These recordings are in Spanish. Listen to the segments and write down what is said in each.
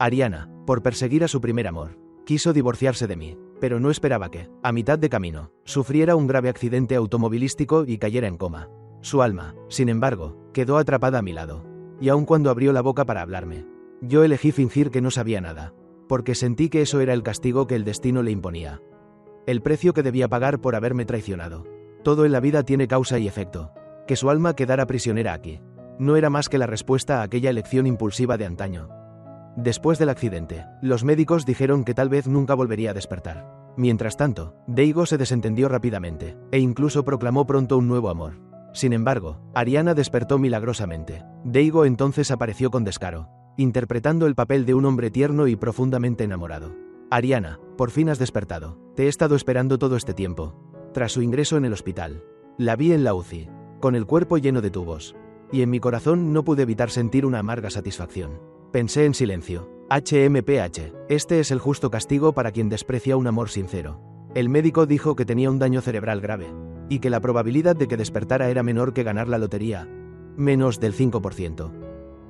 Ariana, por perseguir a su primer amor, quiso divorciarse de mí, pero no esperaba que, a mitad de camino, sufriera un grave accidente automovilístico y cayera en coma. Su alma, sin embargo, quedó atrapada a mi lado. Y aun cuando abrió la boca para hablarme, yo elegí fingir que no sabía nada, porque sentí que eso era el castigo que el destino le imponía. El precio que debía pagar por haberme traicionado. Todo en la vida tiene causa y efecto. Que su alma quedara prisionera aquí no era más que la respuesta a aquella elección impulsiva de antaño. Después del accidente, los médicos dijeron que tal vez nunca volvería a despertar. Mientras tanto, Daigo se desentendió rápidamente, e incluso proclamó pronto un nuevo amor. Sin embargo, Ariana despertó milagrosamente. Daigo entonces apareció con descaro, interpretando el papel de un hombre tierno y profundamente enamorado. Ariana, por fin has despertado. Te he estado esperando todo este tiempo. Tras su ingreso en el hospital, la vi en la UCI, con el cuerpo lleno de tubos. Y en mi corazón no pude evitar sentir una amarga satisfacción. Pensé en silencio. HMPH, este es el justo castigo para quien desprecia un amor sincero. El médico dijo que tenía un daño cerebral grave, y que la probabilidad de que despertara era menor que ganar la lotería. Menos del 5%.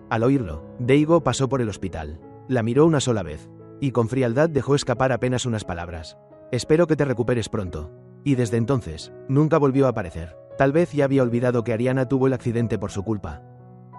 Al oírlo, Daigo pasó por el hospital. La miró una sola vez, y con frialdad dejó escapar apenas unas palabras. Espero que te recuperes pronto. Y desde entonces, nunca volvió a aparecer. Tal vez ya había olvidado que Ariana tuvo el accidente por su culpa.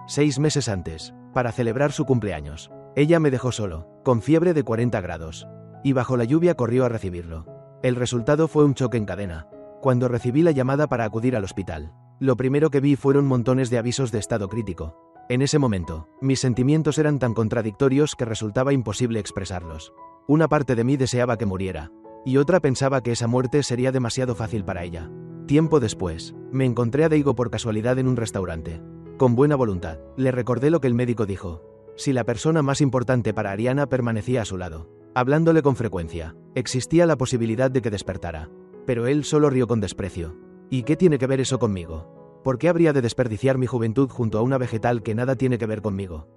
6 meses antes, para celebrar su cumpleaños, ella me dejó solo, con fiebre de 40 grados. Y bajo la lluvia corrió a recibirlo. El resultado fue un choque en cadena. Cuando recibí la llamada para acudir al hospital, lo primero que vi fueron montones de avisos de estado crítico. En ese momento, mis sentimientos eran tan contradictorios que resultaba imposible expresarlos. Una parte de mí deseaba que muriera, y otra pensaba que esa muerte sería demasiado fácil para ella. Tiempo después, me encontré a Daigo por casualidad en un restaurante. Con buena voluntad, le recordé lo que el médico dijo. Si la persona más importante para Ariana permanecía a su lado, hablándole con frecuencia, existía la posibilidad de que despertara. Pero él solo rió con desprecio. ¿Y qué tiene que ver eso conmigo? ¿Por qué habría de desperdiciar mi juventud junto a una vegetal que nada tiene que ver conmigo?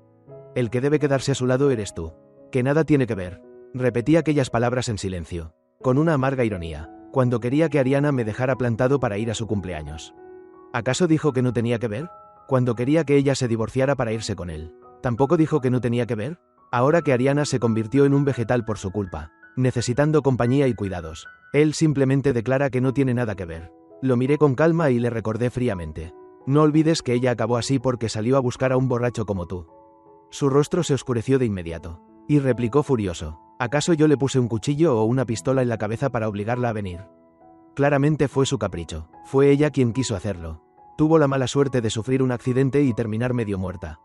El que debe quedarse a su lado eres tú. Que nada tiene que ver. Repetí aquellas palabras en silencio, con una amarga ironía, cuando quería que Ariana me dejara plantado para ir a su cumpleaños. ¿Acaso dijo que no tenía que ver? Cuando quería que ella se divorciara para irse con él, ¿tampoco dijo que no tenía que ver? Ahora que Ariana se convirtió en un vegetal por su culpa, necesitando compañía y cuidados, él simplemente declara que no tiene nada que ver. Lo miré con calma y le recordé fríamente. No olvides que ella acabó así porque salió a buscar a un borracho como tú. Su rostro se oscureció de inmediato, y replicó furioso. ¿Acaso yo le puse un cuchillo o una pistola en la cabeza para obligarla a venir? Claramente fue su capricho. Fue ella quien quiso hacerlo. Tuvo la mala suerte de sufrir un accidente y terminar medio muerta.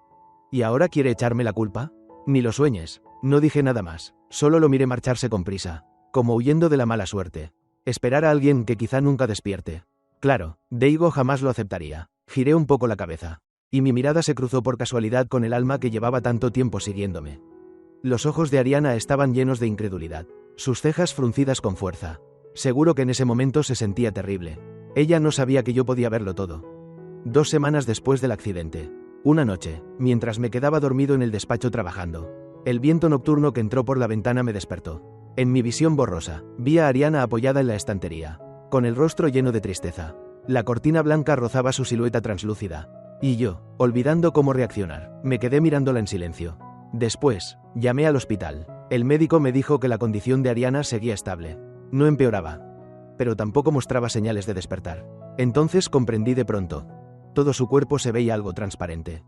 ¿Y ahora quiere echarme la culpa? Ni lo sueñes. No dije nada más. Solo lo miré marcharse con prisa, como huyendo de la mala suerte. Esperar a alguien que quizá nunca despierte. Claro, Daigo jamás lo aceptaría. Giré un poco la cabeza, y mi mirada se cruzó por casualidad con el alma que llevaba tanto tiempo siguiéndome. Los ojos de Ariana estaban llenos de incredulidad, sus cejas fruncidas con fuerza. Seguro que en ese momento se sentía terrible. Ella no sabía que yo podía verlo todo. 2 semanas después del accidente, una noche, mientras me quedaba dormido en el despacho trabajando, el viento nocturno que entró por la ventana me despertó. En mi visión borrosa, vi a Ariana apoyada en la estantería, con el rostro lleno de tristeza. La cortina blanca rozaba su silueta translúcida, y yo, olvidando cómo reaccionar, me quedé mirándola en silencio. Después, llamé al hospital. El médico me dijo que la condición de Ariana seguía estable. No empeoraba, pero tampoco mostraba señales de despertar. Entonces comprendí de pronto. Todo su cuerpo se veía algo transparente.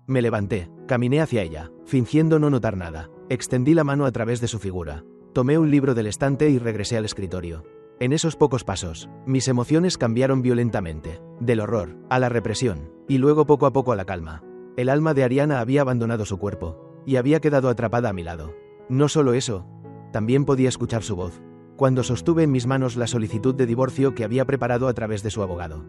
Me levanté, caminé hacia ella, fingiendo no notar nada. Extendí la mano a través de su figura. Tomé un libro del estante y regresé al escritorio. En esos pocos pasos, mis emociones cambiaron violentamente, del horror a la represión, y luego poco a poco a la calma. El alma de Ariana había abandonado su cuerpo, y había quedado atrapada a mi lado. No solo eso, también podía escuchar su voz, cuando sostuve en mis manos la solicitud de divorcio que había preparado a través de su abogado.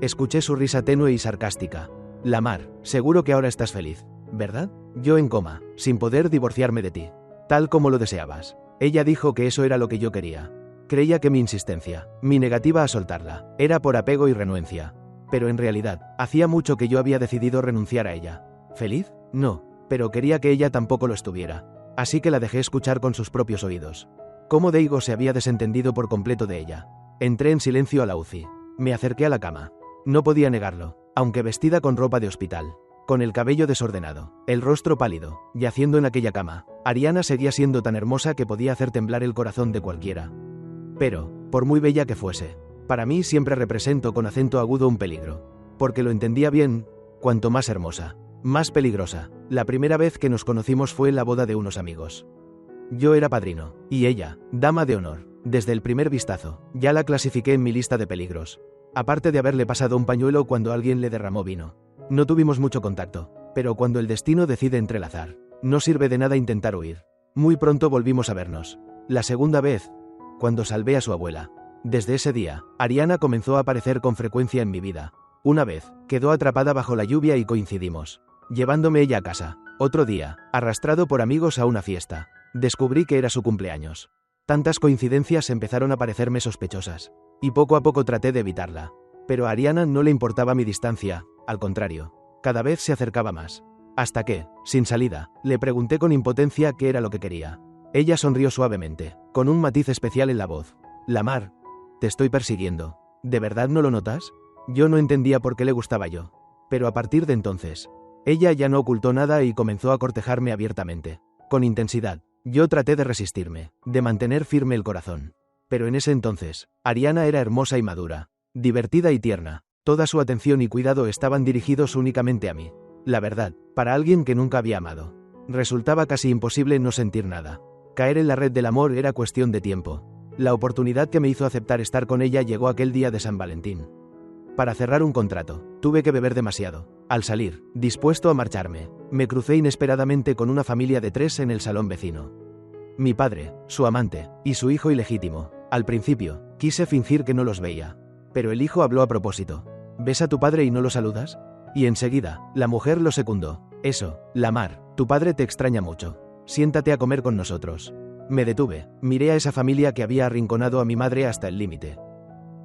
Escuché su risa tenue y sarcástica. Lamar, seguro que ahora estás feliz, ¿verdad? Yo en coma, sin poder divorciarme de ti, tal como lo deseabas. Ella dijo que eso era lo que yo quería. Creía que mi insistencia, mi negativa a soltarla, era por apego y renuencia. Pero en realidad, hacía mucho que yo había decidido renunciar a ella. ¿Feliz? No, pero quería que ella tampoco lo estuviera. Así que la dejé escuchar con sus propios oídos. Cómo Daigo se había desentendido por completo de ella. Entré en silencio a la UCI. Me acerqué a la cama. No podía negarlo, aunque vestida con ropa de hospital. con el cabello desordenado, el rostro pálido, yaciendo en aquella cama. Ariana seguía siendo tan hermosa que podía hacer temblar el corazón de cualquiera. Pero, por muy bella que fuese, para mí siempre representó con acento agudo un peligro. Porque lo entendía bien, cuanto más hermosa, más peligrosa. La primera vez que nos conocimos fue en la boda de unos amigos. Yo era padrino, y ella, dama de honor. Desde el primer vistazo, ya la clasifiqué en mi lista de peligros. Aparte de haberle pasado un pañuelo cuando alguien le derramó vino. No tuvimos mucho contacto, pero cuando el destino decide entrelazar, no sirve de nada intentar huir. Muy pronto volvimos a vernos. La segunda vez, cuando salvé a su abuela. Desde ese día, Ariana comenzó a aparecer con frecuencia en mi vida. Una vez, quedó atrapada bajo la lluvia y coincidimos, llevándome ella a casa. Otro día, arrastrado por amigos a una fiesta, descubrí que era su cumpleaños. Tantas coincidencias empezaron a parecerme sospechosas, y poco a poco traté de evitarla. Pero a Ariana no le importaba mi distancia, al contrario, cada vez se acercaba más. Hasta que, sin salida, le pregunté con impotencia qué era lo que quería. Ella sonrió suavemente, con un matiz especial en la voz. Lamar, te estoy persiguiendo. ¿De verdad no lo notas? Yo no entendía por qué le gustaba yo. Pero a partir de entonces, ella ya no ocultó nada y comenzó a cortejarme abiertamente, con intensidad. Yo traté de resistirme, de mantener firme el corazón. Pero en ese entonces, Ariana era hermosa y madura, divertida y tierna. Toda su atención y cuidado estaban dirigidos únicamente a mí. La verdad, para alguien que nunca había amado, resultaba casi imposible no sentir nada. Caer en la red del amor era cuestión de tiempo. La oportunidad que me hizo aceptar estar con ella llegó aquel día de San Valentín. Para cerrar un contrato, tuve que beber demasiado. Al salir, dispuesto a marcharme, me crucé inesperadamente con una familia de 3 en el salón vecino. Mi padre, su amante, y su hijo ilegítimo. Al principio, quise fingir que no los veía. Pero el hijo habló a propósito. ¿Ves a tu padre y no lo saludas? Y enseguida, la mujer lo secundó. Eso, Lamar, tu padre te extraña mucho. Siéntate a comer con nosotros. Me detuve, miré a esa familia que había arrinconado a mi madre hasta el límite.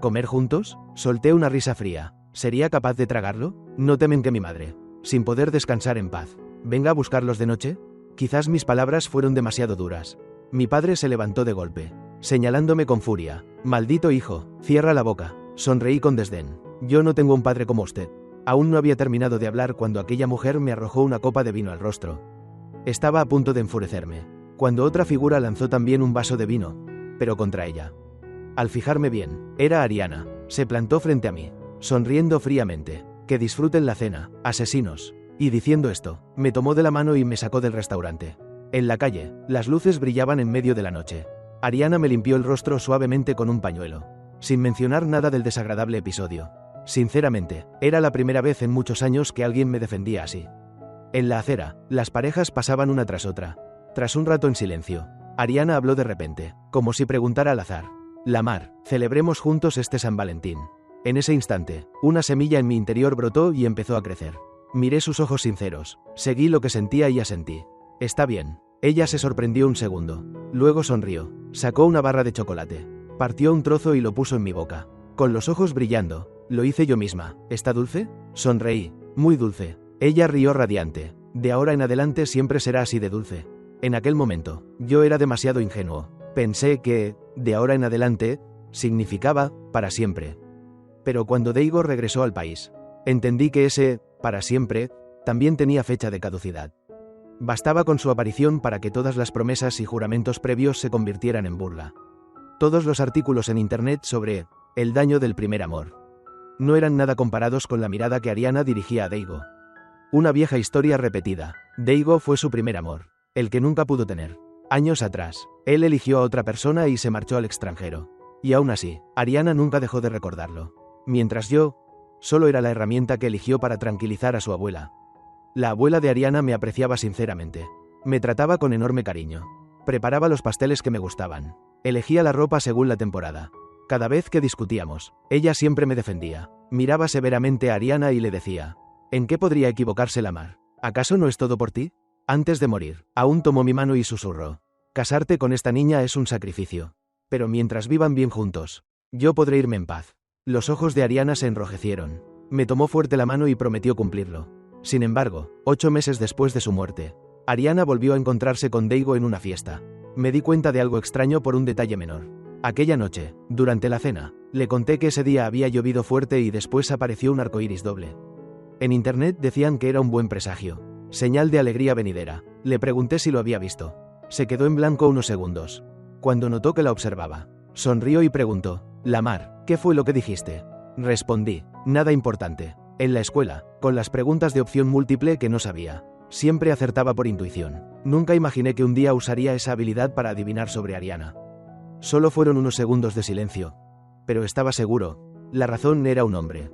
¿Comer juntos? Solté una risa fría. ¿Sería capaz de tragarlo? No temen que mi madre, sin poder descansar en paz, venga a buscarlos de noche. Quizás mis palabras fueron demasiado duras. Mi padre se levantó de golpe, señalándome con furia. Maldito hijo, cierra la boca. Sonreí con desdén. Yo no tengo un padre como usted. Aún no había terminado de hablar cuando aquella mujer me arrojó una copa de vino al rostro. Estaba a punto de enfurecerme, cuando otra figura lanzó también un vaso de vino, pero contra ella. Al fijarme bien, era Ariana. Se plantó frente a mí, sonriendo fríamente. Que disfruten la cena, asesinos. Y diciendo esto, me tomó de la mano y me sacó del restaurante. En la calle, las luces brillaban en medio de la noche. Ariana me limpió el rostro suavemente con un pañuelo, sin mencionar nada del desagradable episodio. Sinceramente, era la primera vez en muchos años que alguien me defendía así. En la acera, las parejas pasaban una tras otra. Tras un rato en silencio, Ariana habló de repente, como si preguntara al azar. Lamar, celebremos juntos este San Valentín. En ese instante, una semilla en mi interior brotó y empezó a crecer. Miré sus ojos sinceros, seguí lo que sentía y asentí. Está bien. Ella se sorprendió un segundo. Luego sonrió, sacó una barra de chocolate, partió un trozo y lo puso en mi boca. Con los ojos brillando, lo hice yo misma. ¿Está dulce? Sonreí. Muy dulce. Ella rió radiante. De ahora en adelante siempre será así de dulce. En aquel momento, yo era demasiado ingenuo. Pensé que, de ahora en adelante, significaba, para siempre. Pero cuando Daigo regresó al país, entendí que ese, para siempre, también tenía fecha de caducidad. Bastaba con su aparición para que todas las promesas y juramentos previos se convirtieran en burla. Todos los artículos en internet sobre el daño del primer amor no eran nada comparados con la mirada que Ariana dirigía a Daigo. Una vieja historia repetida. Daigo fue su primer amor, el que nunca pudo tener. Años atrás, él eligió a otra persona y se marchó al extranjero. Y aún así, Ariana nunca dejó de recordarlo. Mientras yo, solo era la herramienta que eligió para tranquilizar a su abuela. La abuela de Ariana me apreciaba sinceramente. Me trataba con enorme cariño. Preparaba los pasteles que me gustaban. Elegía la ropa según la temporada. Cada vez que discutíamos, ella siempre me defendía. Miraba severamente a Ariana y le decía: ¿en qué podría equivocarse Lamar? ¿Acaso no es todo por ti? Antes de morir, aún tomó mi mano y susurró: casarte con esta niña es un sacrificio. Pero mientras vivan bien juntos, yo podré irme en paz. Los ojos de Ariana se enrojecieron. Me tomó fuerte la mano y prometió cumplirlo. Sin embargo, 8 meses después de su muerte, Ariana volvió a encontrarse con Daigo en una fiesta. Me di cuenta de algo extraño por un detalle menor. Aquella noche, durante la cena, le conté que ese día había llovido fuerte y después apareció un arcoíris doble. En internet decían que era un buen presagio. Señal de alegría venidera. Le pregunté si lo había visto. Se quedó en blanco unos segundos. Cuando notó que la observaba, sonrió y preguntó: Lamar, ¿qué fue lo que dijiste? Respondí: nada importante. En la escuela, con las preguntas de opción múltiple que no sabía, siempre acertaba por intuición. Nunca imaginé que un día usaría esa habilidad para adivinar sobre Ariana. Solo fueron unos segundos de silencio. Pero estaba seguro. La razón era un hombre.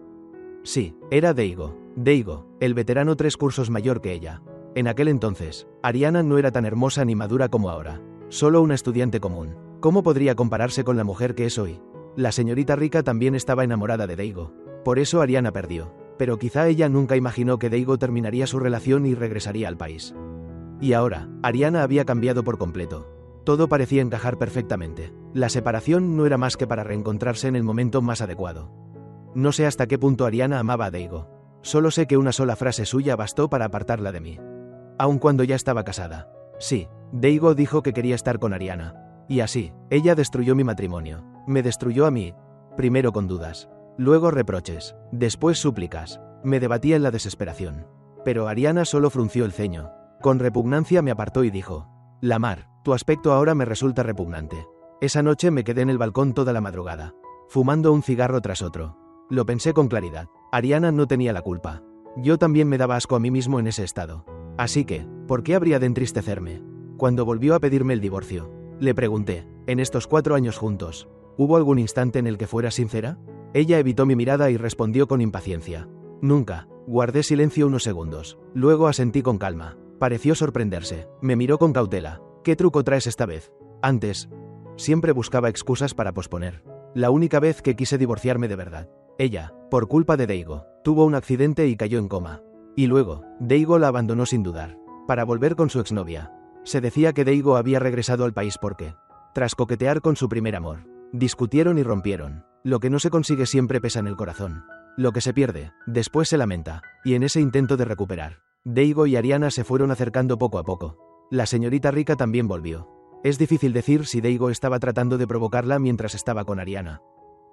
Sí, era Daigo. Daigo, el veterano 3 cursos mayor que ella. En aquel entonces, Ariana no era tan hermosa ni madura como ahora. Solo una estudiante común. ¿Cómo podría compararse con la mujer que es hoy? La señorita rica también estaba enamorada de Daigo. Por eso Ariana perdió. Pero quizá ella nunca imaginó que Daigo terminaría su relación y regresaría al país. Y ahora, Ariana había cambiado por completo. Todo parecía encajar perfectamente. La separación no era más que para reencontrarse en el momento más adecuado. No sé hasta qué punto Ariana amaba a Daigo. Solo sé que una sola frase suya bastó para apartarla de mí. Aun cuando ya estaba casada. Sí, Daigo dijo que quería estar con Ariana. Y así, ella destruyó mi matrimonio. Me destruyó a mí. Primero con dudas. Luego reproches. Después súplicas. Me debatía en la desesperación. Pero Ariana solo frunció el ceño. Con repugnancia me apartó y dijo: Lamar, tu aspecto ahora me resulta repugnante. Esa noche me quedé en el balcón toda la madrugada, fumando un cigarro tras otro. Lo pensé con claridad. Ariana no tenía la culpa. Yo también me daba asco a mí mismo en ese estado. Así que, ¿por qué habría de entristecerme? Cuando volvió a pedirme el divorcio, le pregunté: en estos 4 años juntos, ¿hubo algún instante en el que fuera sincera? Ella evitó mi mirada y respondió con impaciencia: nunca. Guardé silencio unos segundos. Luego asentí con calma. Pareció sorprenderse. Me miró con cautela. ¿Qué truco traes esta vez? Antes, siempre buscaba excusas para posponer. La única vez que quise divorciarme de verdad. Ella, por culpa de Daigo, tuvo un accidente y cayó en coma. Y luego, Daigo la abandonó sin dudar, para volver con su exnovia. Se decía que Daigo había regresado al país porque, tras coquetear con su primer amor, discutieron y rompieron. Lo que no se consigue siempre pesa en el corazón. Lo que se pierde, después se lamenta, y en ese intento de recuperar, Daigo y Ariana se fueron acercando poco a poco. La señorita rica también volvió. Es difícil decir si Daigo estaba tratando de provocarla mientras estaba con Ariana.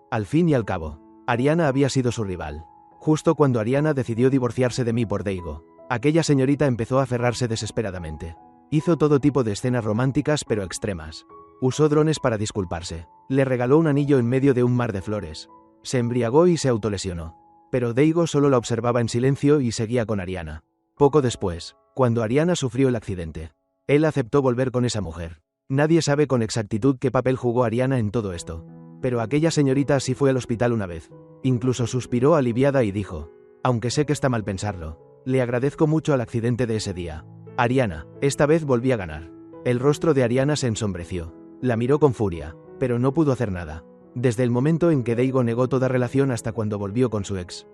Al fin y al cabo, Ariana había sido su rival. Justo cuando Ariana decidió divorciarse de mí por Daigo, aquella señorita empezó a aferrarse desesperadamente. Hizo todo tipo de escenas románticas pero extremas. Usó drones para disculparse. Le regaló un anillo en medio de un mar de flores. Se embriagó y se autolesionó. Pero Daigo solo la observaba en silencio y seguía con Ariana. Poco después, cuando Ariana sufrió el accidente, él aceptó volver con esa mujer. Nadie sabe con exactitud qué papel jugó Ariana en todo esto. Pero aquella señorita sí fue al hospital una vez. Incluso suspiró aliviada y dijo: aunque sé que está mal pensarlo, le agradezco mucho al accidente de ese día. Ariana, esta vez volví a ganar. El rostro de Ariana se ensombreció. La miró con furia, pero no pudo hacer nada. Desde el momento en que Daigo negó toda relación hasta cuando volvió con su ex,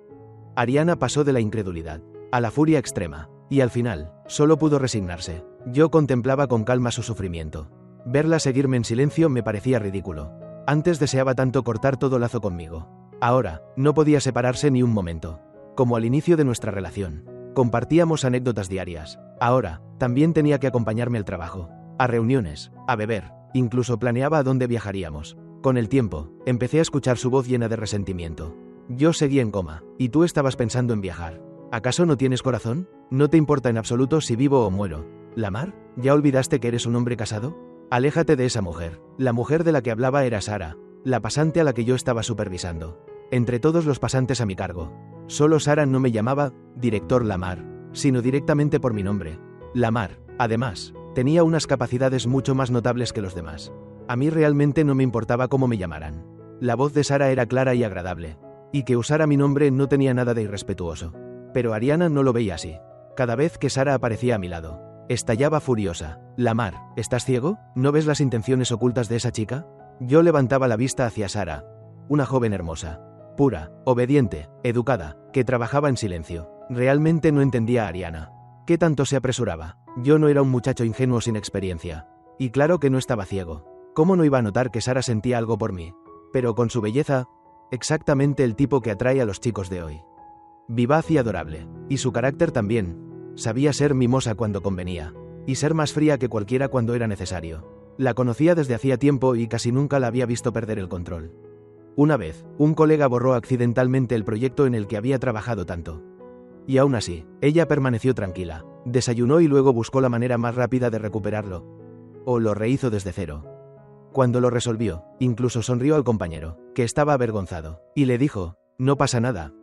Ariana pasó de la incredulidad a la furia extrema, y al final, solo pudo resignarse. Yo contemplaba con calma su sufrimiento. Verla seguirme en silencio me parecía ridículo. Antes deseaba tanto cortar todo lazo conmigo. Ahora, no podía separarse ni un momento. Como al inicio de nuestra relación. Compartíamos anécdotas diarias. Ahora, también tenía que acompañarme al trabajo, a reuniones, a beber, incluso planeaba a dónde viajaríamos. Con el tiempo, empecé a escuchar su voz llena de resentimiento. Yo seguía en coma, y tú estabas pensando en viajar. ¿Acaso no tienes corazón? ¿No te importa en absoluto si vivo o muero? ¿Lamar? ¿Ya olvidaste que eres un hombre casado? Aléjate de esa mujer. La mujer de la que hablaba era Sara, la pasante a la que yo estaba supervisando. Entre todos los pasantes a mi cargo, solo Sara no me llamaba director Lamar, sino directamente por mi nombre. Lamar, además, tenía unas capacidades mucho más notables que los demás. A mí realmente no me importaba cómo me llamaran. La voz de Sara era clara y agradable, y que usara mi nombre no tenía nada de irrespetuoso. Pero Ariana no lo veía así. Cada vez que Sara aparecía a mi lado, estallaba furiosa. Lamar, ¿estás ciego? ¿No ves las intenciones ocultas de esa chica? Yo levantaba la vista hacia Sara, una joven hermosa, pura, obediente, educada, que trabajaba en silencio. Realmente no entendía a Ariana. ¿Qué tanto se apresuraba? Yo no era un muchacho ingenuo sin experiencia. Y claro que no estaba ciego. ¿Cómo no iba a notar que Sara sentía algo por mí? Pero con su belleza, exactamente el tipo que atrae a los chicos de hoy. Vivaz y adorable. Y su carácter también. Sabía ser mimosa cuando convenía. Y ser más fría que cualquiera cuando era necesario. La conocía desde hacía tiempo y casi nunca la había visto perder el control. Una vez, un colega borró accidentalmente el proyecto en el que había trabajado tanto. Y aún así, ella permaneció tranquila. Desayunó y luego buscó la manera más rápida de recuperarlo. O lo rehizo desde cero. Cuando lo resolvió, incluso sonrió al compañero, que estaba avergonzado, y le dijo: no pasa nada.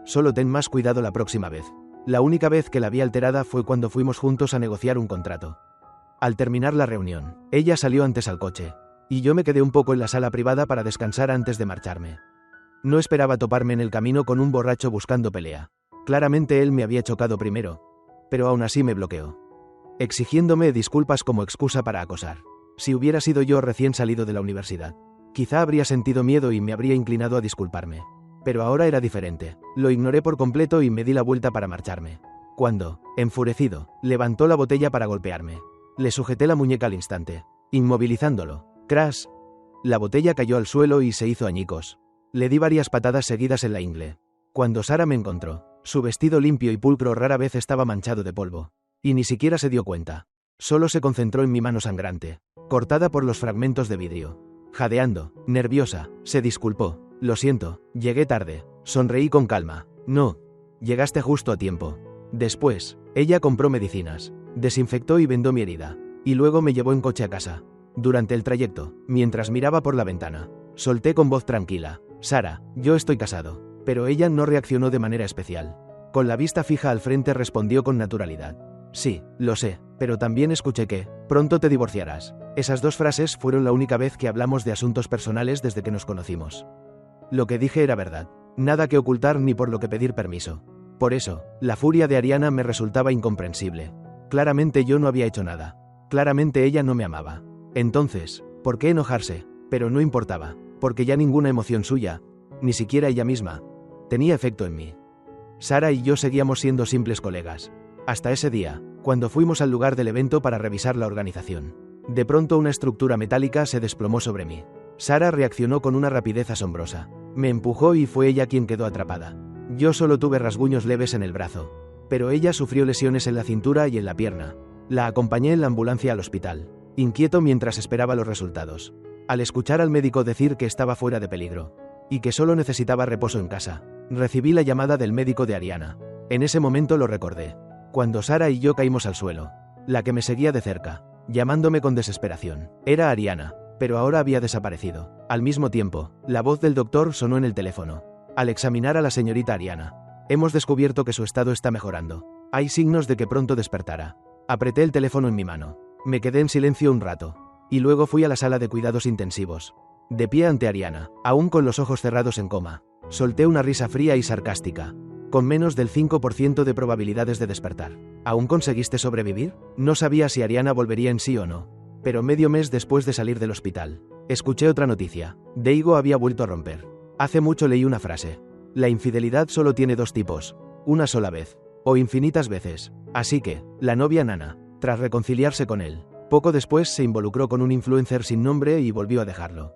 Solo ten más cuidado la próxima vez. La única vez que la vi alterada fue cuando fuimos juntos a negociar un contrato. Al terminar la reunión, ella salió antes al coche, y yo me quedé un poco en la sala privada para descansar antes de marcharme. No esperaba toparme en el camino con un borracho buscando pelea. Claramente él me había chocado primero, pero aún así me bloqueó, exigiéndome disculpas como excusa para acosar. Si hubiera sido yo recién salido de la universidad, quizá habría sentido miedo y me habría inclinado a disculparme. Pero ahora era diferente. Lo ignoré por completo y me di la vuelta para marcharme. Cuando, enfurecido, levantó la botella para golpearme, le sujeté la muñeca al instante, inmovilizándolo. ¡Crash! La botella cayó al suelo y se hizo añicos. Le di varias patadas seguidas en la ingle. Cuando Sara me encontró, su vestido limpio y pulcro rara vez estaba manchado de polvo. Y ni siquiera se dio cuenta. Solo se concentró en mi mano sangrante, cortada por los fragmentos de vidrio. Jadeando, nerviosa, se disculpó. Lo siento, llegué tarde. Sonreí con calma. No. Llegaste justo a tiempo. Después, ella compró medicinas, desinfectó y vendó mi herida, y luego me llevó en coche a casa. Durante el trayecto, mientras miraba por la ventana, solté con voz tranquila: Sara, yo estoy casado. Pero ella no reaccionó de manera especial. Con la vista fija al frente respondió con naturalidad: sí, lo sé, pero también escuché que pronto te divorciarás. Esas dos frases fueron la única vez que hablamos de asuntos personales desde que nos conocimos. Lo que dije era verdad. Nada que ocultar ni por lo que pedir permiso. Por eso, la furia de Ariana me resultaba incomprensible. Claramente yo no había hecho nada. Claramente ella no me amaba. Entonces, ¿por qué enojarse? Pero no importaba, porque ya ninguna emoción suya, ni siquiera ella misma, tenía efecto en mí. Sara y yo seguíamos siendo simples colegas. Hasta ese día, cuando fuimos al lugar del evento para revisar la organización. De pronto una estructura metálica se desplomó sobre mí. Sara reaccionó con una rapidez asombrosa. Me empujó y fue ella quien quedó atrapada. Yo solo tuve rasguños leves en el brazo, pero ella sufrió lesiones en la cintura y en la pierna. La acompañé en la ambulancia al hospital, inquieto mientras esperaba los resultados. Al escuchar al médico decir que estaba fuera de peligro, y que solo necesitaba reposo en casa, recibí la llamada del médico de Ariana. En ese momento lo recordé. Cuando Sara y yo caímos al suelo, la que me seguía de cerca, llamándome con desesperación, era Ariana, pero ahora había desaparecido. Al mismo tiempo, la voz del doctor sonó en el teléfono. Al examinar a la señorita Ariana, hemos descubierto que su estado está mejorando. Hay signos de que pronto despertará. Apreté el teléfono en mi mano. Me quedé en silencio un rato, y luego fui a la sala de cuidados intensivos. De pie ante Ariana, aún con los ojos cerrados en coma, solté una risa fría y sarcástica. Con menos del 5% de probabilidades de despertar. ¿Aún conseguiste sobrevivir? No sabía si Ariana volvería en sí o no. Pero medio mes después de salir del hospital, escuché otra noticia. Daigo había vuelto a romper. Hace mucho leí una frase. La infidelidad solo tiene dos tipos. Una sola vez. O infinitas veces. Así que, la novia Nana, tras reconciliarse con él, poco después se involucró con un influencer sin nombre y volvió a dejarlo.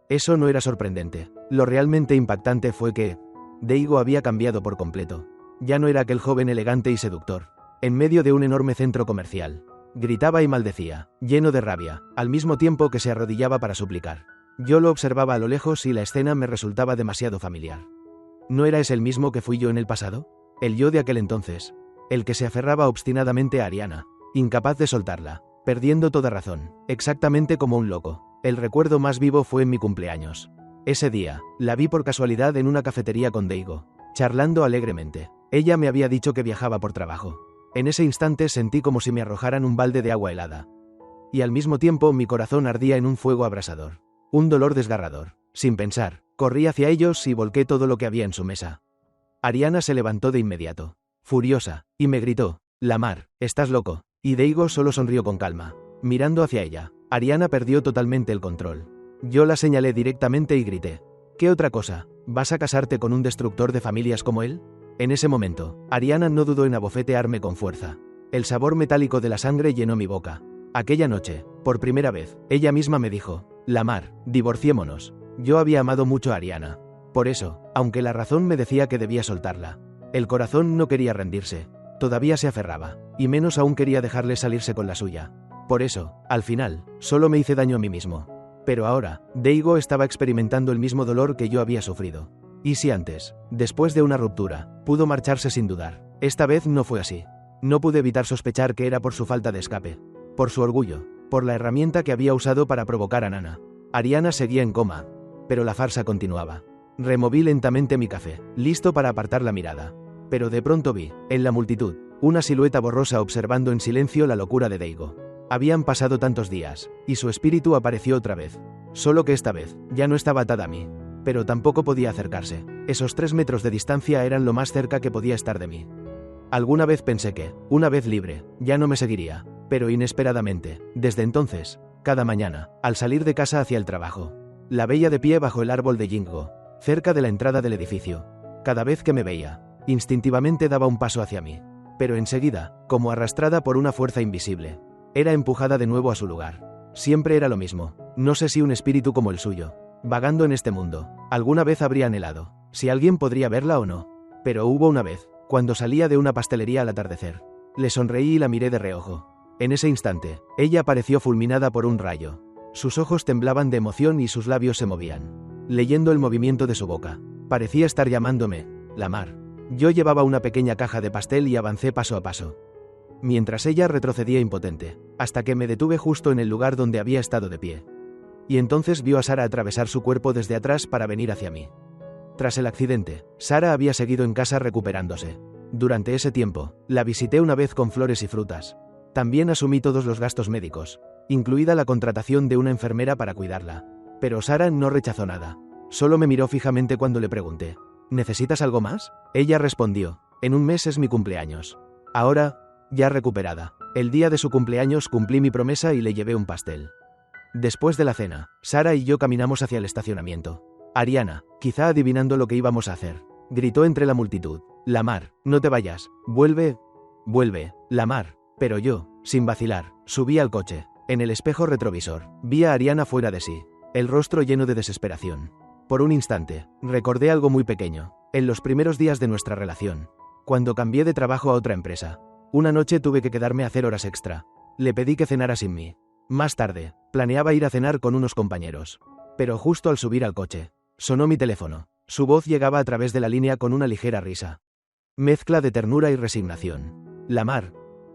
Eso no era sorprendente. Lo realmente impactante fue que Daigo había cambiado por completo. Ya no era aquel joven elegante y seductor. En medio de un enorme centro comercial, gritaba y maldecía, lleno de rabia, al mismo tiempo que se arrodillaba para suplicar. Yo lo observaba a lo lejos y la escena me resultaba demasiado familiar. ¿No era ese el mismo que fui yo en el pasado? El yo de aquel entonces. El que se aferraba obstinadamente a Ariana, incapaz de soltarla, perdiendo toda razón, exactamente como un loco. El recuerdo más vivo fue en mi cumpleaños. Ese día, la vi por casualidad en una cafetería con Daigo, charlando alegremente. Ella me había dicho que viajaba por trabajo. En ese instante sentí como si me arrojaran un balde de agua helada. Y al mismo tiempo mi corazón ardía en un fuego abrasador. Un dolor desgarrador. Sin pensar, corrí hacia ellos y volqué todo lo que había en su mesa. Ariana se levantó de inmediato, furiosa, y me gritó: Lamar, estás loco. Y Daigo solo sonrió con calma, mirando hacia ella. Ariana perdió totalmente el control. Yo la señalé directamente y grité: ¿qué otra cosa? ¿Vas a casarte con un destructor de familias como él? En ese momento, Ariana no dudó en abofetearme con fuerza. El sabor metálico de la sangre llenó mi boca. Aquella noche, por primera vez, ella misma me dijo: Lamar, divorciémonos. Yo había amado mucho a Ariana. Por eso, aunque la razón me decía que debía soltarla, el corazón no quería rendirse. Todavía se aferraba, y menos aún quería dejarle salirse con la suya. Por eso, al final, solo me hice daño a mí mismo. Pero ahora, Daigo estaba experimentando el mismo dolor que yo había sufrido. ¿Y si antes, después de una ruptura, pudo marcharse sin dudar? Esta vez no fue así. No pude evitar sospechar que era por su falta de escape, por su orgullo, por la herramienta que había usado para provocar a Nana. Ariana seguía en coma, pero la farsa continuaba. Removí lentamente mi café, listo para apartar la mirada. Pero de pronto vi, en la multitud, una silueta borrosa observando en silencio la locura de Daigo. Habían pasado tantos días, y su espíritu apareció otra vez. Solo que esta vez, ya no estaba atada a mí. Pero tampoco podía acercarse. Esos 3 metros de distancia eran lo más cerca que podía estar de mí. Alguna vez pensé que, una vez libre, ya no me seguiría. Pero inesperadamente, desde entonces, cada mañana, al salir de casa hacia el trabajo, la veía de pie bajo el árbol de ginkgo, cerca de la entrada del edificio. Cada vez que me veía, instintivamente daba un paso hacia mí. Pero enseguida, como arrastrada por una fuerza invisible, era empujada de nuevo a su lugar. Siempre era lo mismo. No sé si un espíritu como el suyo, vagando en este mundo, alguna vez habría anhelado, si alguien podría verla o no. Pero hubo una vez, cuando salía de una pastelería al atardecer. Le sonreí y la miré de reojo. En ese instante, ella pareció fulminada por un rayo. Sus ojos temblaban de emoción y sus labios se movían, leyendo el movimiento de su boca. Parecía estar llamándome, Lamar. Yo llevaba una pequeña caja de pastel y avancé paso a paso, mientras ella retrocedía impotente, hasta que me detuve justo en el lugar donde había estado de pie. Y entonces vio a Sara atravesar su cuerpo desde atrás para venir hacia mí. Tras el accidente, Sara había seguido en casa recuperándose. Durante ese tiempo, la visité una vez con flores y frutas. También asumí todos los gastos médicos, incluida la contratación de una enfermera para cuidarla. Pero Sara no rechazó nada. Solo me miró fijamente cuando le pregunté, ¿necesitas algo más? Ella respondió, en un mes es mi cumpleaños. Ahora, ya recuperada, el día de su cumpleaños cumplí mi promesa y le llevé un pastel. Después de la cena, Sara y yo caminamos hacia el estacionamiento. Ariana, quizá adivinando lo que íbamos a hacer, gritó entre la multitud, Lamar, no te vayas, vuelve, Lamar. Pero yo, sin vacilar, subí al coche. En el espejo retrovisor, vi a Ariana fuera de sí, el rostro lleno de desesperación. Por un instante, recordé algo muy pequeño, en los primeros días de nuestra relación, cuando cambié de trabajo a otra empresa. Una noche tuve que quedarme a hacer horas extra. Le pedí que cenara sin mí. Más tarde, planeaba ir a cenar con unos compañeros. Pero justo al subir al coche, sonó mi teléfono. Su voz llegaba a través de la línea con una ligera risa, mezcla de ternura y resignación. Lamar,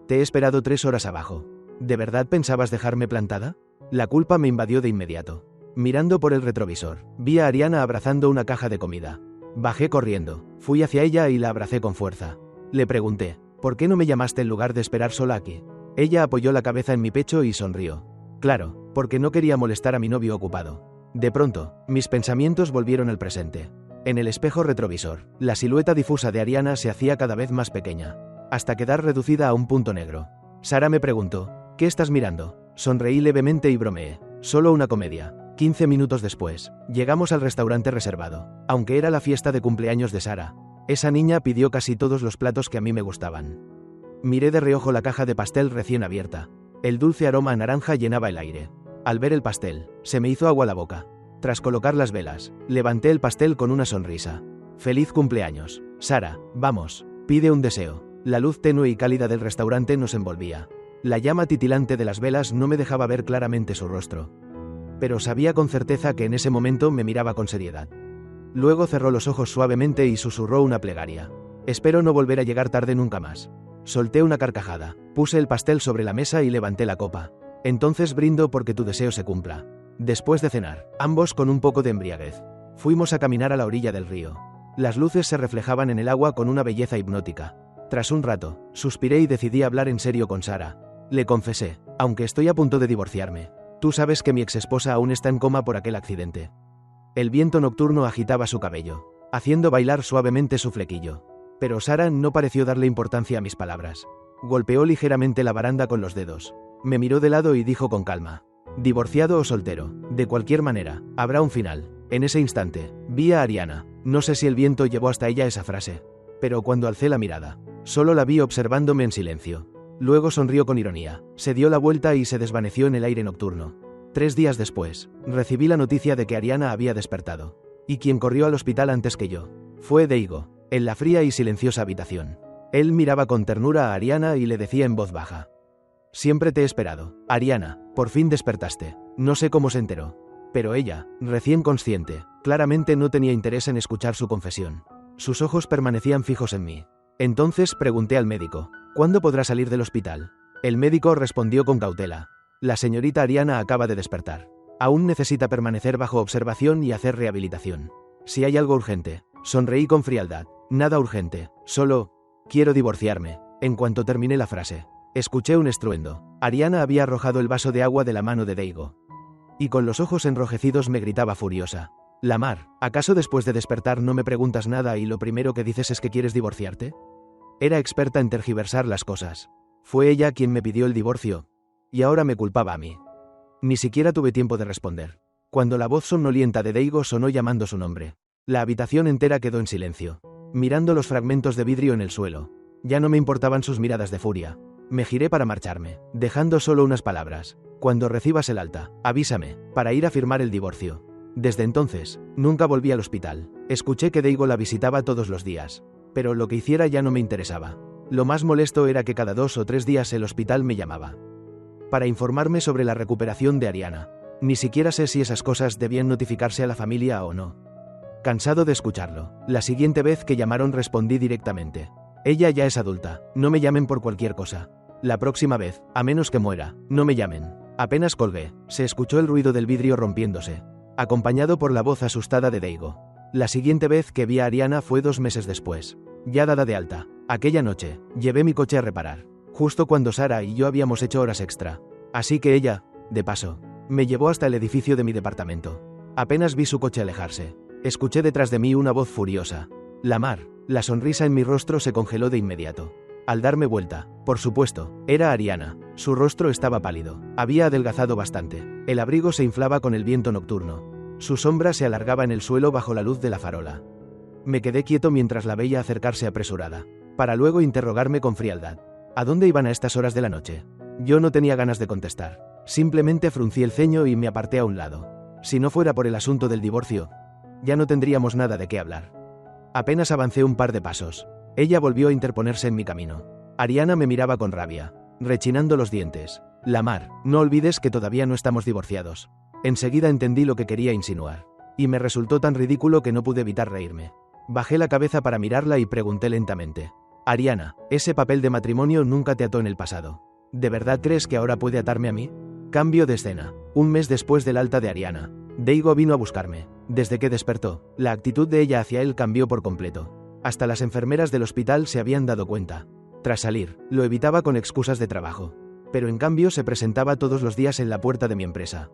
te he esperado 3 horas abajo. ¿De verdad pensabas dejarme plantada? La culpa me invadió de inmediato. Mirando por el retrovisor, vi a Ariana abrazando una caja de comida. Bajé corriendo, fui hacia ella y la abracé con fuerza. Le pregunté, ¿por qué no me llamaste en lugar de esperar sola aquí? Ella apoyó la cabeza en mi pecho y sonrió. Claro, porque no quería molestar a mi novio ocupado. De pronto, mis pensamientos volvieron al presente. En el espejo retrovisor, la silueta difusa de Ariana se hacía cada vez más pequeña, hasta quedar reducida a un punto negro. Sara me preguntó, ¿qué estás mirando? Sonreí levemente y bromeé, solo una comedia. 15 minutos después, llegamos al restaurante reservado. Aunque era la fiesta de cumpleaños de Sara, esa niña pidió casi todos los platos que a mí me gustaban. Miré de reojo la caja de pastel recién abierta. El dulce aroma a naranja llenaba el aire. Al ver el pastel, se me hizo agua la boca. Tras colocar las velas, levanté el pastel con una sonrisa. ¡Feliz cumpleaños, Sara! Vamos, pide un deseo. La luz tenue y cálida del restaurante nos envolvía. La llama titilante de las velas no me dejaba ver claramente su rostro, pero sabía con certeza que en ese momento me miraba con seriedad. Luego cerró los ojos suavemente y susurró una plegaria. Espero no volver a llegar tarde nunca más. Solté una carcajada, puse el pastel sobre la mesa y levanté la copa. Entonces brindo porque tu deseo se cumpla. Después de cenar, ambos con un poco de embriaguez, fuimos a caminar a la orilla del río. Las luces se reflejaban en el agua con una belleza hipnótica. Tras un rato, suspiré y decidí hablar en serio con Sara. Le confesé, aunque estoy a punto de divorciarme. Tú sabes que mi exesposa aún está en coma por aquel accidente. El viento nocturno agitaba su cabello, haciendo bailar suavemente su flequillo. Pero Sara no pareció darle importancia a mis palabras. Golpeó ligeramente la baranda con los dedos. Me miró de lado y dijo con calma, divorciado o soltero, de cualquier manera, habrá un final. En ese instante, vi a Ariana. No sé si el viento llevó hasta ella esa frase, pero cuando alcé la mirada, solo la vi observándome en silencio. Luego sonrió con ironía, se dio la vuelta y se desvaneció en el aire nocturno. 3 días después, recibí la noticia de que Ariana había despertado. Y quien corrió al hospital antes que yo fue Daigo, en la fría y silenciosa habitación. Él miraba con ternura a Ariana y le decía en voz baja, siempre te he esperado, Ariana, por fin despertaste. No sé cómo se enteró, pero ella, recién consciente, claramente no tenía interés en escuchar su confesión. Sus ojos permanecían fijos en mí. Entonces pregunté al médico, ¿cuándo podrá salir del hospital? El médico respondió con cautela. La señorita Ariana acaba de despertar. Aún necesita permanecer bajo observación y hacer rehabilitación. Si hay algo urgente. Sonreí con frialdad. Nada urgente. Solo... quiero divorciarme. En cuanto terminé la frase, escuché un estruendo. Ariana había arrojado el vaso de agua de la mano de Daigo. Y con los ojos enrojecidos me gritaba furiosa. Lamar, ¿acaso después de despertar no me preguntas nada y lo primero que dices es que quieres divorciarte? Era experta en tergiversar las cosas. Fue ella quien me pidió el divorcio. Y ahora me culpaba a mí. Ni siquiera tuve tiempo de responder. Cuando la voz somnolienta de Daigo sonó llamando su nombre. La habitación entera quedó en silencio, mirando los fragmentos de vidrio en el suelo. Ya no me importaban sus miradas de furia. Me giré para marcharme, dejando solo unas palabras. Cuando recibas el alta, avísame, para ir a firmar el divorcio. Desde entonces, nunca volví al hospital. Escuché que Daigo la visitaba todos los días. Pero lo que hiciera ya no me interesaba. Lo más molesto era que cada 2 o 3 días el hospital me llamaba para informarme sobre la recuperación de Ariana. Ni siquiera sé si esas cosas debían notificarse a la familia o no. Cansado de escucharlo, la siguiente vez que llamaron respondí directamente. Ella ya es adulta, no me llamen por cualquier cosa. La próxima vez, a menos que muera, no me llamen. Apenas colgué, se escuchó el ruido del vidrio rompiéndose, acompañado por la voz asustada de Daigo. La siguiente vez que vi a Ariana fue 2 meses después, ya dada de alta. Aquella noche, llevé mi coche a reparar, justo cuando Sara y yo habíamos hecho horas extra. Así que ella, de paso, me llevó hasta el edificio de mi departamento. Apenas vi su coche alejarse, escuché detrás de mí una voz furiosa. Lamar, la sonrisa en mi rostro se congeló de inmediato. Al darme vuelta, por supuesto, era Ariana. Su rostro estaba pálido, había adelgazado bastante. El abrigo se inflaba con el viento nocturno. Su sombra se alargaba en el suelo bajo la luz de la farola. Me quedé quieto mientras la veía acercarse apresurada, para luego interrogarme con frialdad. ¿A dónde iban a estas horas de la noche? Yo no tenía ganas de contestar. Simplemente fruncí el ceño y me aparté a un lado. Si no fuera por el asunto del divorcio, ya no tendríamos nada de qué hablar. Apenas avancé un par de pasos. Ella volvió a interponerse en mi camino. Ariana me miraba con rabia, rechinando los dientes. Lamar, no olvides que todavía no estamos divorciados. Enseguida entendí lo que quería insinuar. Y me resultó tan ridículo que no pude evitar reírme. Bajé la cabeza para mirarla y pregunté lentamente. Ariana, ese papel de matrimonio nunca te ató en el pasado. ¿De verdad crees que ahora puede atarme a mí? Cambio de escena. Un mes después del alta de Ariana, Daigo vino a buscarme. Desde que despertó, la actitud de ella hacia él cambió por completo. Hasta las enfermeras del hospital se habían dado cuenta. Tras salir, lo evitaba con excusas de trabajo. Pero en cambio se presentaba todos los días en la puerta de mi empresa.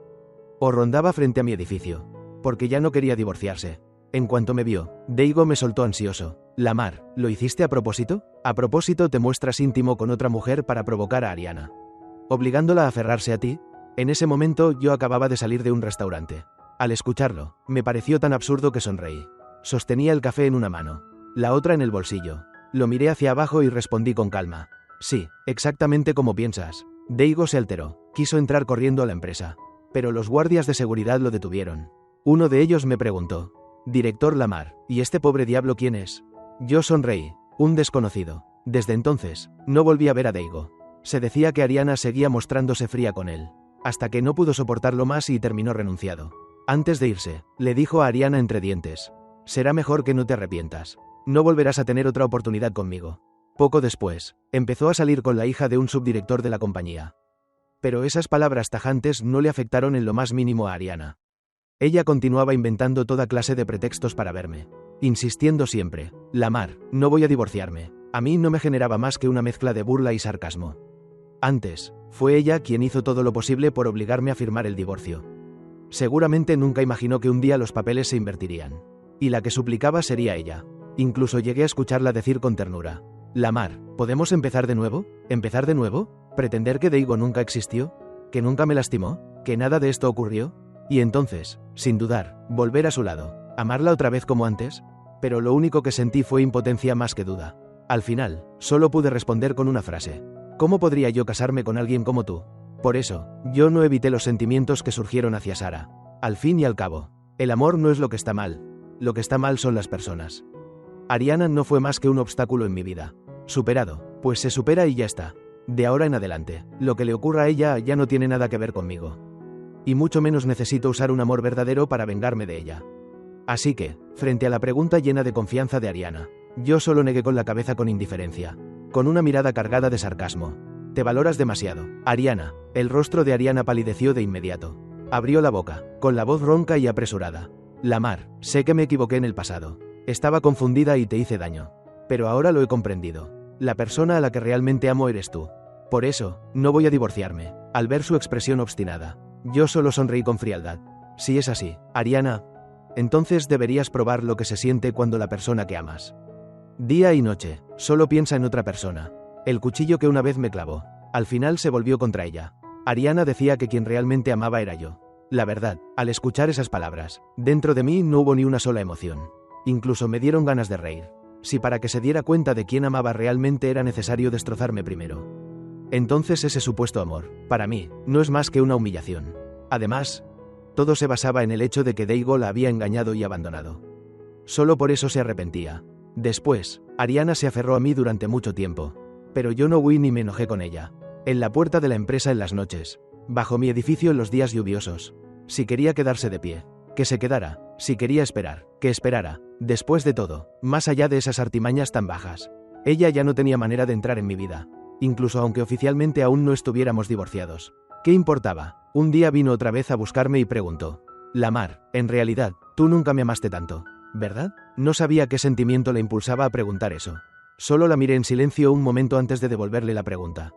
O rondaba frente a mi edificio. Porque ya no quería divorciarse. En cuanto me vio, Daigo me soltó ansioso. Lamar, ¿lo hiciste a propósito? A propósito te muestras íntimo con otra mujer para provocar a Ariana, obligándola a aferrarse a ti. En ese momento yo acababa de salir de un restaurante. Al escucharlo, me pareció tan absurdo que sonreí. Sostenía el café en una mano, la otra en el bolsillo. Lo miré hacia abajo y respondí con calma. Sí, exactamente como piensas. Daigo se alteró, quiso entrar corriendo a la empresa. Pero los guardias de seguridad lo detuvieron. Uno de ellos me preguntó. Director Lamar, ¿y este pobre diablo quién es? Yo sonreí. Un desconocido. Desde entonces, no volví a ver a Daigo. Se decía que Ariana seguía mostrándose fría con él, hasta que no pudo soportarlo más y terminó renunciado. Antes de irse, le dijo a Ariana entre dientes. Será mejor que no te arrepientas. No volverás a tener otra oportunidad conmigo. Poco después, empezó a salir con la hija de un subdirector de la compañía. Pero esas palabras tajantes no le afectaron en lo más mínimo a Ariana. Ella continuaba inventando toda clase de pretextos para verme, insistiendo siempre. Lamar, no voy a divorciarme. A mí no me generaba más que una mezcla de burla y sarcasmo. Antes, fue ella quien hizo todo lo posible por obligarme a firmar el divorcio. Seguramente nunca imaginó que un día los papeles se invertirían. Y la que suplicaba sería ella. Incluso llegué a escucharla decir con ternura. Lamar, ¿podemos empezar de nuevo? ¿Empezar de nuevo? ¿Pretender que Daigo nunca existió? ¿Que nunca me lastimó? ¿Que nada de esto ocurrió? Y entonces, sin dudar, volver a su lado. ¿Amarla otra vez como antes? Pero lo único que sentí fue impotencia más que duda. Al final, solo pude responder con una frase. ¿Cómo podría yo casarme con alguien como tú? Por eso, yo no evité los sentimientos que surgieron hacia Sara. Al fin y al cabo, el amor no es lo que está mal. Lo que está mal son las personas. Ariana no fue más que un obstáculo en mi vida. Superado, pues se supera y ya está. De ahora en adelante, lo que le ocurra a ella ya no tiene nada que ver conmigo. Y mucho menos necesito usar un amor verdadero para vengarme de ella. Así que, frente a la pregunta llena de confianza de Ariana, Yo solo negué con la cabeza con indiferencia, con una mirada cargada de sarcasmo. Te valoras demasiado, Ariana. El rostro de Ariana palideció de inmediato. Abrió la boca, con la voz ronca y apresurada. Lamar, sé que me equivoqué en el pasado. Estaba confundida y te hice daño. Pero ahora lo he comprendido. La persona a la que realmente amo eres tú. Por eso, no voy a divorciarme. Al ver su expresión obstinada, yo solo sonreí con frialdad. Si es así, Ariana, entonces deberías probar lo que se siente cuando la persona que amas. Día y noche, solo piensa en otra persona. El cuchillo que una vez me clavó, al final se volvió contra ella. Ariana decía que quien realmente amaba era yo. La verdad, al escuchar esas palabras, dentro de mí no hubo ni una sola emoción. Incluso me dieron ganas de reír. Si para que se diera cuenta de quién amaba realmente era necesario destrozarme primero. Entonces ese supuesto amor, para mí, no es más que una humillación. Además, todo se basaba en el hecho de que Daigo la había engañado y abandonado. Solo por eso se arrepentía. Después, Ariana se aferró a mí durante mucho tiempo. Pero yo no huí ni me enojé con ella. En la puerta de la empresa en las noches, bajo mi edificio en los días lluviosos. Si quería quedarse de pie, que se quedara. Si quería esperar, que esperara. Después de todo, más allá de esas artimañas tan bajas, ella ya no tenía manera de entrar en mi vida. Incluso aunque oficialmente aún no estuviéramos divorciados. ¿Qué importaba? Un día vino otra vez a buscarme y preguntó. Lamar, en realidad, tú nunca me amaste tanto, ¿verdad? No sabía qué sentimiento le impulsaba a preguntar eso. Solo la miré en silencio un momento antes de devolverle la pregunta.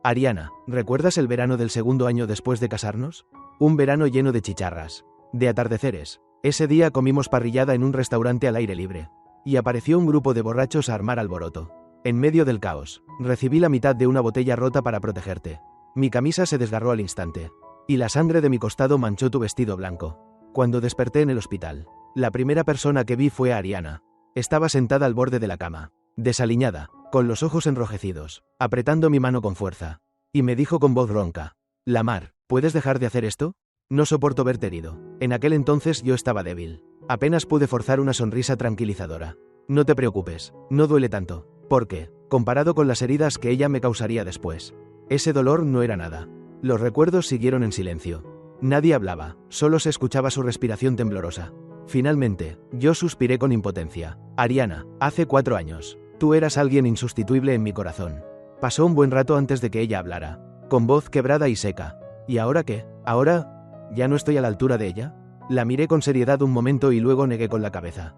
Ariana, ¿recuerdas el verano del segundo año después de casarnos? Un verano lleno de chicharras, de atardeceres. Ese día comimos parrillada en un restaurante al aire libre. Y apareció un grupo de borrachos a armar alboroto. En medio del caos, recibí la mitad de una botella rota para protegerte. Mi camisa se desgarró al instante. Y la sangre de mi costado manchó tu vestido blanco. Cuando desperté en el hospital, la primera persona que vi fue a Ariana. Estaba sentada al borde de la cama, desaliñada, con los ojos enrojecidos, apretando mi mano con fuerza. Y me dijo con voz ronca. Lamar, ¿puedes dejar de hacer esto? No soporto verte herido. En aquel entonces yo estaba débil. Apenas pude forzar una sonrisa tranquilizadora. No te preocupes, no duele tanto. Porque, comparado con las heridas que ella me causaría después, ese dolor no era nada. Los recuerdos siguieron en silencio. Nadie hablaba, solo se escuchaba su respiración temblorosa. Finalmente, yo suspiré con impotencia. Ariana, hace 4 años, tú eras alguien insustituible en mi corazón. Pasó un buen rato antes de que ella hablara, con voz quebrada y seca. ¿Y ahora qué? ¿Ahora? ¿Ya no estoy a la altura de ella? La miré con seriedad un momento y luego negué con la cabeza.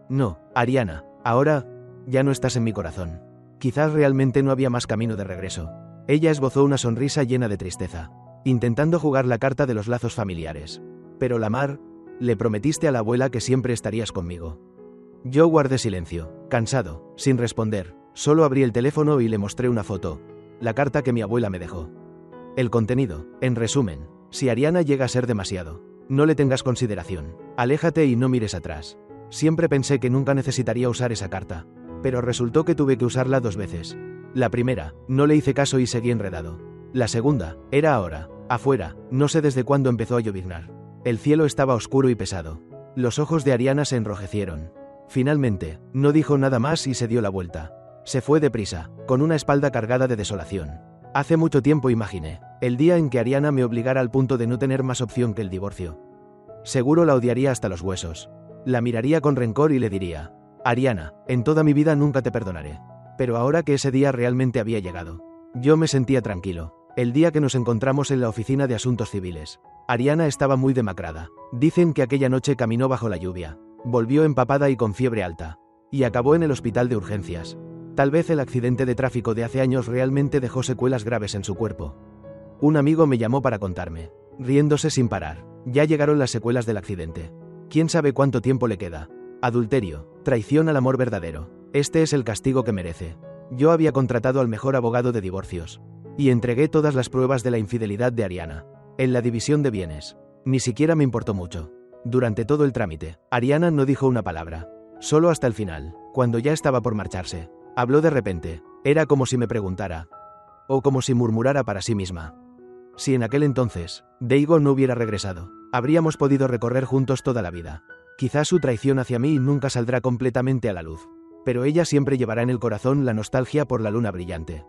No, Ariana, ahora ya no estás en mi corazón. Quizás realmente no había más camino de regreso. Ella esbozó una sonrisa llena de tristeza, intentando jugar la carta de los lazos familiares. Pero Lamar, le prometiste a la abuela que siempre estarías conmigo. Yo guardé silencio, cansado, sin responder. Solo abrí el teléfono y le mostré una foto, la carta que mi abuela me dejó. El contenido, en resumen, si Ariana llega a ser demasiado, no le tengas consideración, aléjate y no mires atrás. Siempre pensé que nunca necesitaría usar esa carta, pero resultó que tuve que usarla 2 veces. La primera, no le hice caso y seguí enredado. La segunda, era ahora, afuera, no sé desde cuándo empezó a lloviznar. El cielo estaba oscuro y pesado. Los ojos de Ariana se enrojecieron. Finalmente, no dijo nada más y se dio la vuelta. Se fue deprisa, con una espalda cargada de desolación. Hace mucho tiempo imaginé, el día en que Ariana me obligara al punto de no tener más opción que el divorcio. Seguro la odiaría hasta los huesos. La miraría con rencor y le diría, Ariana, en toda mi vida nunca te perdonaré. Pero ahora que ese día realmente había llegado, yo me sentía tranquilo. El día que nos encontramos en la oficina de asuntos civiles, Ariana estaba muy demacrada. Dicen que aquella noche caminó bajo la lluvia, volvió empapada y con fiebre alta, y acabó en el hospital de urgencias. Tal vez el accidente de tráfico de hace años realmente dejó secuelas graves en su cuerpo. Un amigo me llamó para contarme, riéndose sin parar. Ya llegaron las secuelas del accidente. ¿Quién sabe cuánto tiempo le queda? Adulterio, traición al amor verdadero. Este es el castigo que merece. Yo había contratado al mejor abogado de divorcios. Y entregué todas las pruebas de la infidelidad de Ariana. En la división de bienes. Ni siquiera me importó mucho. Durante todo el trámite, Ariana no dijo una palabra. Solo hasta el final, cuando ya estaba por marcharse. Habló de repente. Era como si me preguntara. O como si murmurara para sí misma. Si en aquel entonces, Daigo no hubiera regresado, habríamos podido recorrer juntos toda la vida. Quizás su traición hacia mí nunca saldrá completamente a la luz. Pero ella siempre llevará en el corazón la nostalgia por la luna brillante.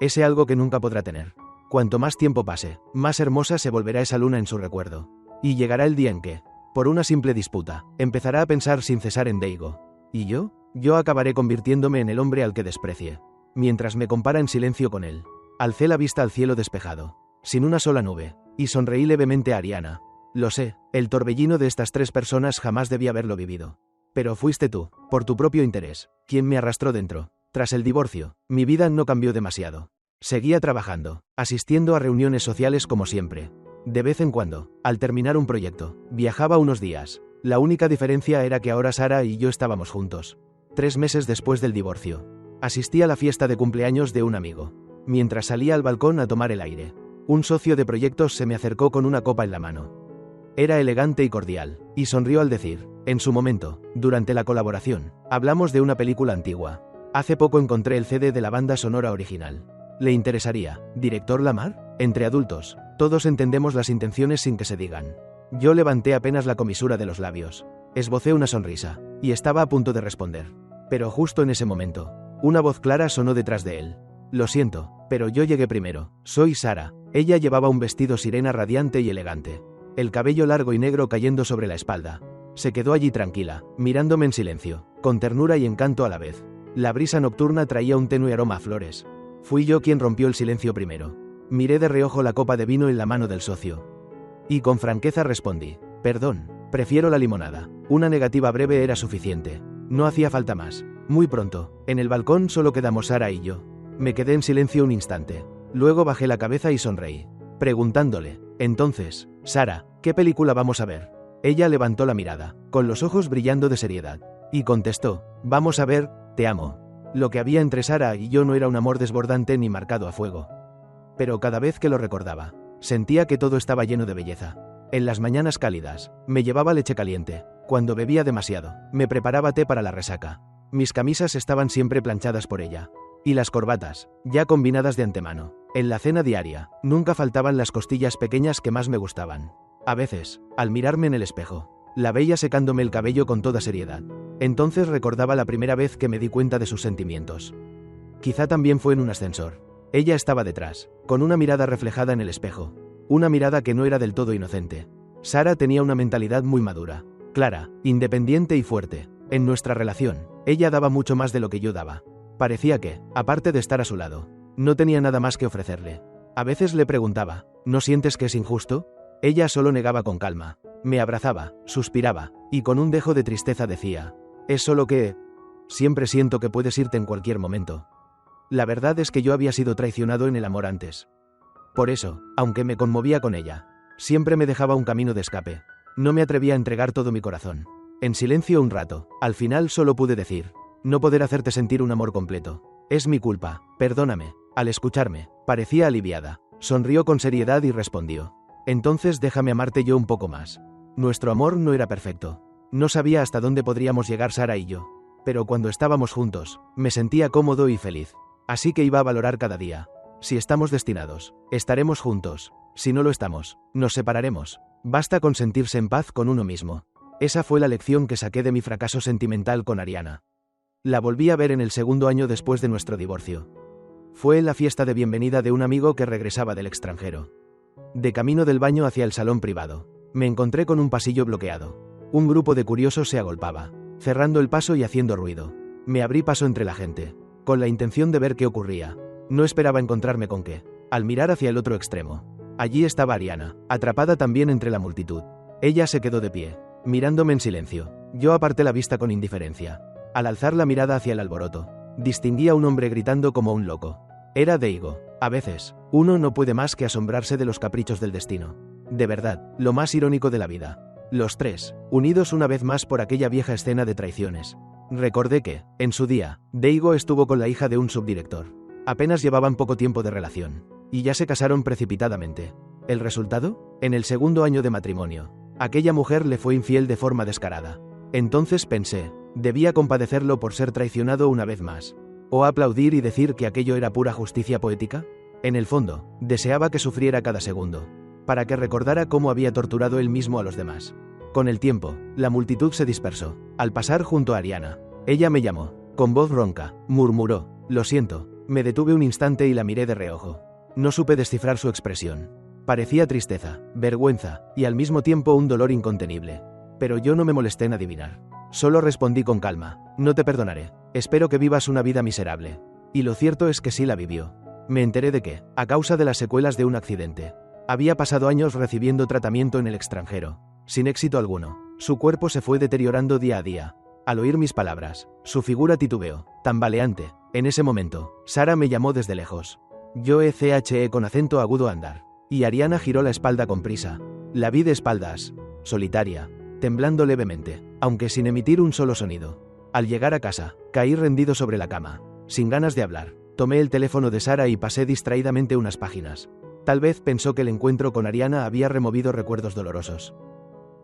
Ese algo que nunca podrá tener. Cuanto más tiempo pase, más hermosa se volverá esa luna en su recuerdo. Y llegará el día en que, por una simple disputa, empezará a pensar sin cesar en Daigo. ¿Y yo? Yo acabaré convirtiéndome en el hombre al que desprecie. Mientras me compara en silencio con él. Alcé la vista al cielo despejado, sin una sola nube, y sonreí levemente a Ariana. Lo sé, el torbellino de estas 3 personas jamás debía haberlo vivido. Pero fuiste tú, por tu propio interés, quien me arrastró dentro. Tras el divorcio, mi vida no cambió demasiado. Seguía trabajando, asistiendo a reuniones sociales como siempre. De vez en cuando, al terminar un proyecto, viajaba unos días. La única diferencia era que ahora Sara y yo estábamos juntos. 3 meses después del divorcio. Asistí a la fiesta de cumpleaños de un amigo. Mientras salía al balcón a tomar el aire, un socio de proyectos se me acercó con una copa en la mano. Era elegante y cordial, y sonrió al decir, en su momento, durante la colaboración, hablamos de una película antigua. Hace poco encontré el CD de la banda sonora original. ¿Le interesaría, director Lamar? Entre adultos, todos entendemos las intenciones sin que se digan. Yo levanté apenas la comisura de los labios. Esbocé una sonrisa, y estaba a punto de responder. Pero justo en ese momento, una voz clara sonó detrás de él. Lo siento, pero yo llegué primero. Soy Sara. Ella llevaba un vestido sirena radiante y elegante. El cabello largo y negro cayendo sobre la espalda. Se quedó allí tranquila, mirándome en silencio, con ternura y encanto a la vez. La brisa nocturna traía un tenue aroma a flores. Fui yo quien rompió el silencio primero. Miré de reojo la copa de vino en la mano del socio. Y con franqueza respondí, perdón, prefiero la limonada. Una negativa breve era suficiente. No hacía falta más. Muy pronto, en el balcón solo quedamos Sara y yo. Me quedé en silencio un instante. Luego bajé la cabeza y sonreí, preguntándole, entonces, Sara, ¿qué película vamos a ver? Ella levantó la mirada, con los ojos brillando de seriedad, y contestó, vamos a ver, Te amo. Lo que había entre Sara y yo no era un amor desbordante ni marcado a fuego. Pero cada vez que lo recordaba, sentía que todo estaba lleno de belleza. En las mañanas cálidas, me llevaba leche caliente. Cuando bebía demasiado, me preparaba té para la resaca. Mis camisas estaban siempre planchadas por ella. Y las corbatas, ya combinadas de antemano. En la cena diaria, nunca faltaban las costillas pequeñas que más me gustaban. A veces, al mirarme en el espejo, la veía secándome el cabello con toda seriedad. Entonces recordaba la primera vez que me di cuenta de sus sentimientos. Quizá también fue en un ascensor. Ella estaba detrás, con una mirada reflejada en el espejo. Una mirada que no era del todo inocente. Sara tenía una mentalidad muy madura, clara, independiente y fuerte. En nuestra relación, ella daba mucho más de lo que yo daba. Parecía que, aparte de estar a su lado, no tenía nada más que ofrecerle. A veces le preguntaba, ¿no sientes que es injusto? Ella solo negaba con calma. Me abrazaba, suspiraba, y con un dejo de tristeza decía, es solo que... siempre siento que puedes irte en cualquier momento. La verdad es que yo había sido traicionado en el amor antes. Por eso, aunque me conmovía con ella, siempre me dejaba un camino de escape. No me atrevía a entregar todo mi corazón. En silencio un rato, al final solo pude decir, no poder hacerte sentir un amor completo. Es mi culpa, perdóname. Al escucharme, parecía aliviada. Sonrió con seriedad y respondió, entonces déjame amarte yo un poco más. Nuestro amor no era perfecto. No sabía hasta dónde podríamos llegar Sara y yo. Pero cuando estábamos juntos, me sentía cómodo y feliz. Así que iba a valorar cada día. Si estamos destinados, estaremos juntos. Si no lo estamos, nos separaremos. Basta con sentirse en paz con uno mismo. Esa fue la lección que saqué de mi fracaso sentimental con Ariana. La volví a ver en el segundo año después de nuestro divorcio. Fue en la fiesta de bienvenida de un amigo que regresaba del extranjero. De camino del baño hacia el salón privado, me encontré con un pasillo bloqueado. Un grupo de curiosos se agolpaba, cerrando el paso y haciendo ruido. Me abrí paso entre la gente, con la intención de ver qué ocurría. No esperaba encontrarme con qué. Al mirar hacia el otro extremo, allí estaba Ariana, atrapada también entre la multitud. Ella se quedó de pie, mirándome en silencio. Yo aparté la vista con indiferencia. Al alzar la mirada hacia el alboroto, distinguí a un hombre gritando como un loco. Era Daigo. A veces, uno no puede más que asombrarse de los caprichos del destino. De verdad, lo más irónico de la vida. Los tres, unidos una vez más por aquella vieja escena de traiciones. Recordé que, en su día, Daigo estuvo con la hija de un subdirector. Apenas llevaban poco tiempo de relación, y ya se casaron precipitadamente. ¿El resultado? En el segundo año de matrimonio, aquella mujer le fue infiel de forma descarada. Entonces pensé, debía compadecerlo por ser traicionado una vez más. ¿O aplaudir y decir que aquello era pura justicia poética? En el fondo, deseaba que sufriera cada segundo, para que recordara cómo había torturado él mismo a los demás. Con el tiempo, la multitud se dispersó. Al pasar junto a Ariana, ella me llamó. Con voz ronca, murmuró, lo siento. Me detuve un instante y la miré de reojo. No supe descifrar su expresión. Parecía tristeza, vergüenza, y al mismo tiempo un dolor incontenible. Pero yo no me molesté en adivinar. Solo respondí con calma: no te perdonaré. Espero que vivas una vida miserable. Y lo cierto es que sí la vivió. Me enteré de que, a causa de las secuelas de un accidente, había pasado años recibiendo tratamiento en el extranjero, sin éxito alguno. Su cuerpo se fue deteriorando día a día. Al oír mis palabras, su figura titubeó, tambaleante. En ese momento, Sara me llamó desde lejos. Yo ECHE con acento agudo andar. Y Ariana giró la espalda con prisa. La vi de espaldas, solitaria, temblando levemente, aunque sin emitir un solo sonido. Al llegar a casa, caí rendido sobre la cama, sin ganas de hablar. Tomé el teléfono de Sara y pasé distraídamente unas páginas. Tal vez pensó que el encuentro con Ariana había removido recuerdos dolorosos.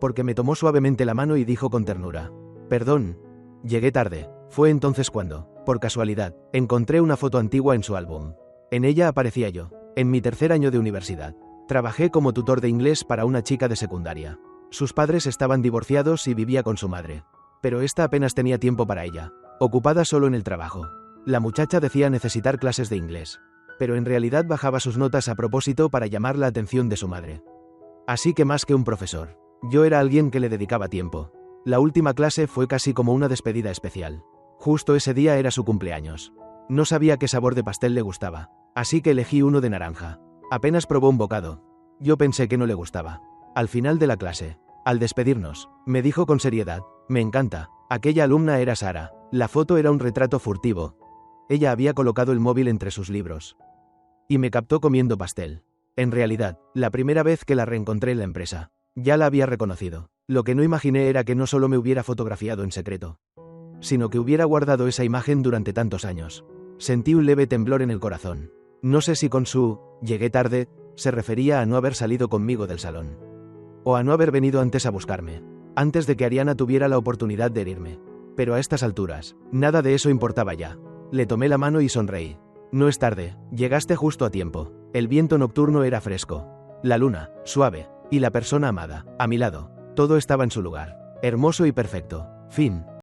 Porque me tomó suavemente la mano y dijo con ternura: perdón, llegué tarde. Fue entonces cuando, por casualidad, encontré una foto antigua en su álbum. En ella aparecía yo, en mi tercer año de universidad. Trabajé como tutor de inglés para una chica de secundaria. Sus padres estaban divorciados y vivía con su madre. Pero esta apenas tenía tiempo para ella, ocupada solo en el trabajo. La muchacha decía necesitar clases de inglés, pero en realidad bajaba sus notas a propósito para llamar la atención de su madre. Así que más que un profesor, yo era alguien que le dedicaba tiempo. La última clase fue casi como una despedida especial. Justo ese día era su cumpleaños. No sabía qué sabor de pastel le gustaba, así que elegí uno de naranja. Apenas probó un bocado. Yo pensé que no le gustaba. Al final de la clase, al despedirnos, me dijo con seriedad: me encanta. Aquella alumna era Sara. La foto era un retrato furtivo. Ella había colocado el móvil entre sus libros. Y me captó comiendo pastel. En realidad, la primera vez que la reencontré en la empresa, ya la había reconocido. Lo que no imaginé era que no solo me hubiera fotografiado en secreto, sino que hubiera guardado esa imagen durante tantos años. Sentí un leve temblor en el corazón. No sé si con su «llegué tarde» se refería a no haber salido conmigo del salón, o a no haber venido antes a buscarme, antes de que Ariana tuviera la oportunidad de herirme. Pero a estas alturas, nada de eso importaba ya. Le tomé la mano y sonreí. No es tarde, llegaste justo a tiempo. El viento nocturno era fresco, la luna, suave, y la persona amada, a mi lado. Todo estaba en su lugar. Hermoso y perfecto. Fin.